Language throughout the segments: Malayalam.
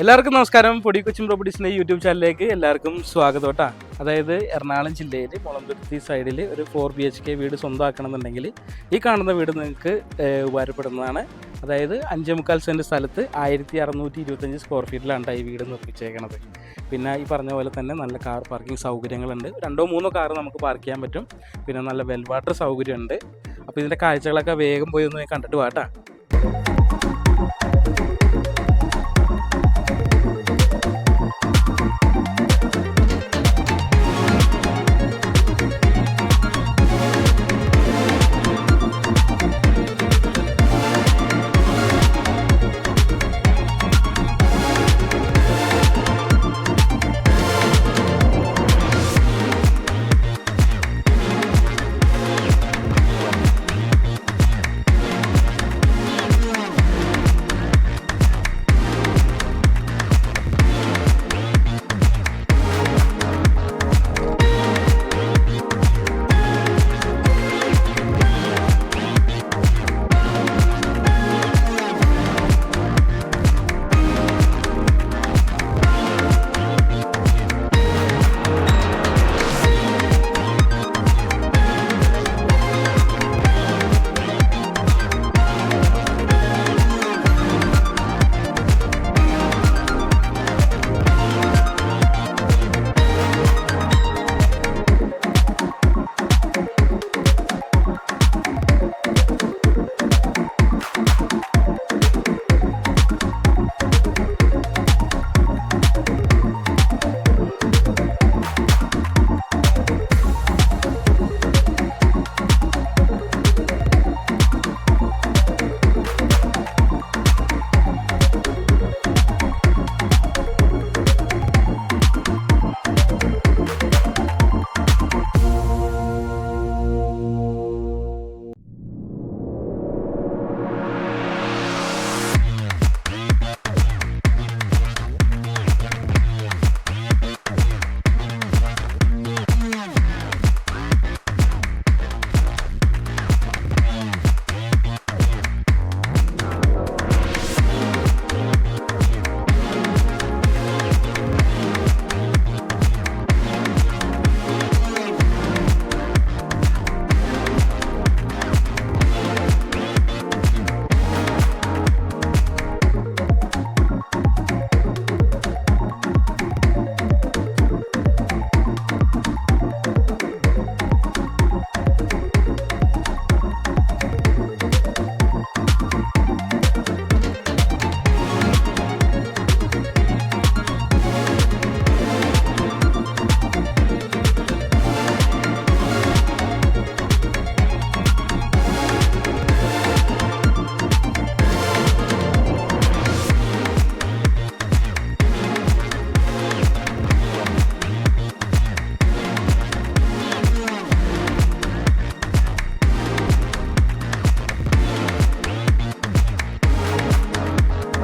എല്ലാവർക്കും നമസ്കാരം. പൊടി കൊച്ചിൻ പ്രോപ്പർട്ടീസിൻ്റെ യൂട്യൂബ് ചാനലിലേക്ക് എല്ലാവർക്കും സ്വാഗതം കേട്ടോ. അതായത് എറണാകുളം ജില്ലയിൽ മുളന്തുരുത്തി സൈഡിൽ ഒരു 4 BHK വീട് സ്വന്തമാക്കണമെന്നുണ്ടെങ്കിൽ ഈ കാണുന്ന വീട് നിങ്ങൾക്ക് ഉപകാരപ്പെടുന്നതാണ്. അതായത് 5.25 സെൻറ്റ് സ്ഥലത്ത് 1625 സ്ക്വയർ ഫീറ്റിലാണ് ഈ വീട് നിർമ്മിച്ചേക്കണത്. പിന്നെ ഈ പറഞ്ഞ പോലെ തന്നെ നല്ല കാർ പാർക്കിംഗ് സൗകര്യങ്ങളുണ്ട്. 2-3 കാർ നമുക്ക് പാർക്ക് ചെയ്യാൻ പറ്റും. പിന്നെ നല്ല വെൽ വാട്ടർ സൗകര്യമുണ്ട്. അപ്പോൾ ഇതിൻ്റെ കാഴ്ചകളൊക്കെ വേഗം പോയി ഒന്ന് കണ്ടിട്ട് പോകാം.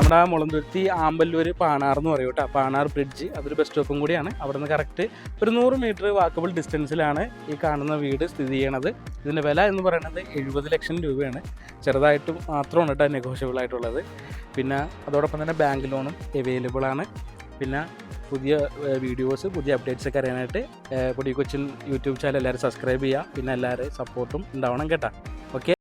നമ്മുടെ മുളന്തുരുത്തി ആമ്പല്ലൂർ പാണാർ എന്ന് പറയും കേട്ടോ. പാണാർ ബ്രിഡ്ജ് അതൊരു ബസ് സ്റ്റോപ്പും കൂടിയാണ്. അവിടെ നിന്ന് കറക്റ്റ് ഒരു 100 മീറ്റർ വാക്കബിൾ ഡിസ്റ്റൻസിലാണ് ഈ കാണുന്ന വീട് സ്ഥിതി ചെയ്യണത്. ഇതിൻ്റെ വില എന്ന് പറയുന്നത് 70 ലക്ഷം രൂപയാണ്. ചെറുതായിട്ട് മാത്രമാണ് കേട്ടോ നെഗോഷ്യബിൾ ആയിട്ടുള്ളത്. പിന്നെ അതോടൊപ്പം തന്നെ ബാങ്ക് ലോണും അവൈലബിൾ ആണ്. പിന്നെ പുതിയ വീഡിയോസ് പുതിയ അപ്ഡേറ്റ്സ് ഒക്കെ അറിയാനായിട്ട് പൊടി കൊച്ചിൻ യൂട്യൂബ് ചാനൽ എല്ലാവരും സബ്സ്ക്രൈബ് ചെയ്യുക. പിന്നെ എല്ലാവരും സപ്പോർട്ടും ഉണ്ടാവണം കേട്ടോ. ഓക്കെ.